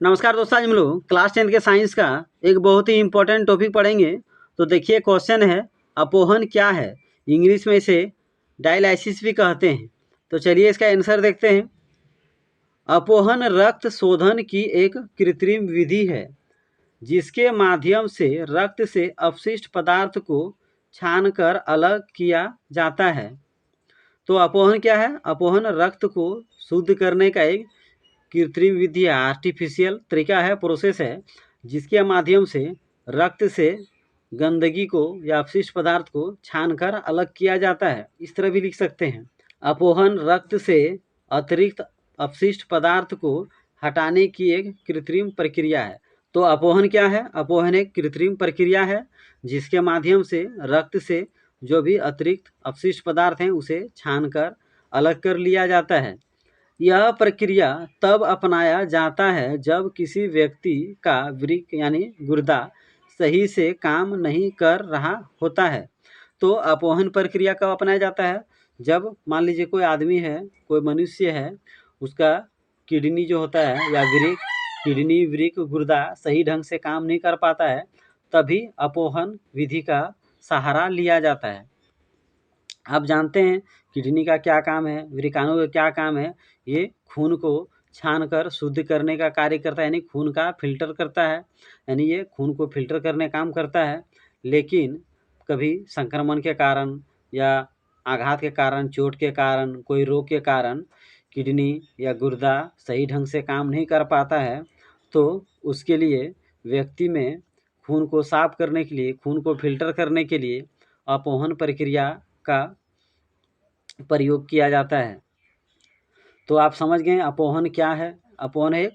नमस्कार दोस्तों, आज हम लोग क्लास 10 के साइंस का एक बहुत ही इम्पोर्टेंट टॉपिक पढ़ेंगे। तो देखिए, क्वेश्चन है अपोहन क्या है। इंग्लिश में इसे डायलिसिस भी कहते हैं। तो चलिए इसका आंसर देखते हैं। अपोहन रक्त शोधन की एक कृत्रिम विधि है जिसके माध्यम से रक्त से अपशिष्ट पदार्थ को छानकर अलग किया जाता है। तो अपोहन क्या है? अपोहन रक्त को शुद्ध करने का एक कृत्रिम विधि है, आर्टिफिशियल तरीका है, प्रोसेस है, जिसके माध्यम से रक्त से गंदगी को या अपशिष्ट पदार्थ को छानकर अलग किया जाता है। इस तरह भी लिख सकते हैं, अपोहन रक्त से अतिरिक्त अपशिष्ट पदार्थ को हटाने की एक कृत्रिम प्रक्रिया है। तो अपोहन क्या है? अपोहन एक कृत्रिम प्रक्रिया है जिसके माध्यम से रक्त से जो भी अतिरिक्त अपशिष्ट पदार्थ हैं उसे छानकर अलग कर लिया जाता है। यह प्रक्रिया तब अपनाया जाता है जब किसी व्यक्ति का वृक्क यानी गुर्दा सही से काम नहीं कर रहा होता है। तो अपोहन प्रक्रिया कब अपनाया जाता है? जब मान लीजिए कोई आदमी है, कोई मनुष्य है, उसका किडनी जो होता है या किडनी वृक्क गुर्दा सही ढंग से काम नहीं कर पाता है, तभी अपोहन विधि का सहारा लिया जाता है। आप जानते हैं किडनी का क्या काम है, वृक्काणु का क्या काम है? ये खून को छानकर शुद्ध करने का कार्य करता है, यानी खून का फिल्टर करता है, यानी ये खून को फिल्टर करने काम करता है। लेकिन कभी संक्रमण के कारण या आघात के कारण, चोट के कारण, कोई रोग के कारण किडनी या गुर्दा सही ढंग से काम नहीं कर पाता है, तो उसके लिए व्यक्ति में खून को साफ करने के लिए, खून को फिल्टर करने के लिए अपोहन प्रक्रिया का प्रयोग किया जाता है। तो आप समझ गए अपोहन क्या है। अपोहन एक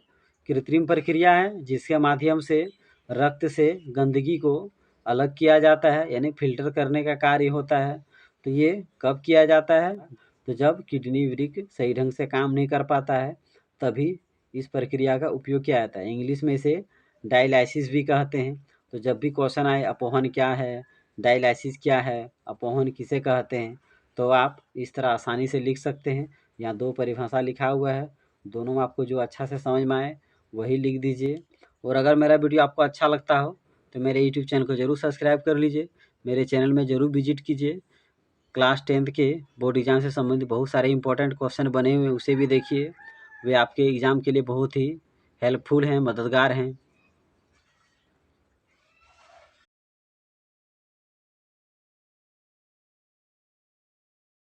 कृत्रिम प्रक्रिया है जिसके माध्यम से रक्त से गंदगी को अलग किया जाता है, यानी फिल्टर करने का कार्य होता है। तो ये कब किया जाता है? तो जब किडनी वृक्क सही ढंग से काम नहीं कर पाता है, तभी इस प्रक्रिया का उपयोग किया जाता है। इंग्लिश में इसे डायलिसिस भी कहते हैं। तो जब भी क्वेश्चन आए अपोहन क्या है, डायलिसिस क्या है, अपोहन किसे कहते हैं, तो आप इस तरह आसानी से लिख सकते हैं। यहाँ दो परिभाषा लिखा हुआ है, दोनों में आपको जो अच्छा से समझ में आए वही लिख दीजिए। और अगर मेरा वीडियो आपको अच्छा लगता हो तो मेरे यूट्यूब चैनल को ज़रूर सब्सक्राइब कर लीजिए, मेरे चैनल में ज़रूर विजिट कीजिए। क्लास 10 के बोर्ड एग्ज़ाम से संबंधित बहुत सारे इंपॉर्टेंट क्वेश्चन बने हुए हैं, उसे भी देखिए। वे आपके एग्ज़ाम के लिए बहुत ही हेल्पफुल हैं, मददगार हैं।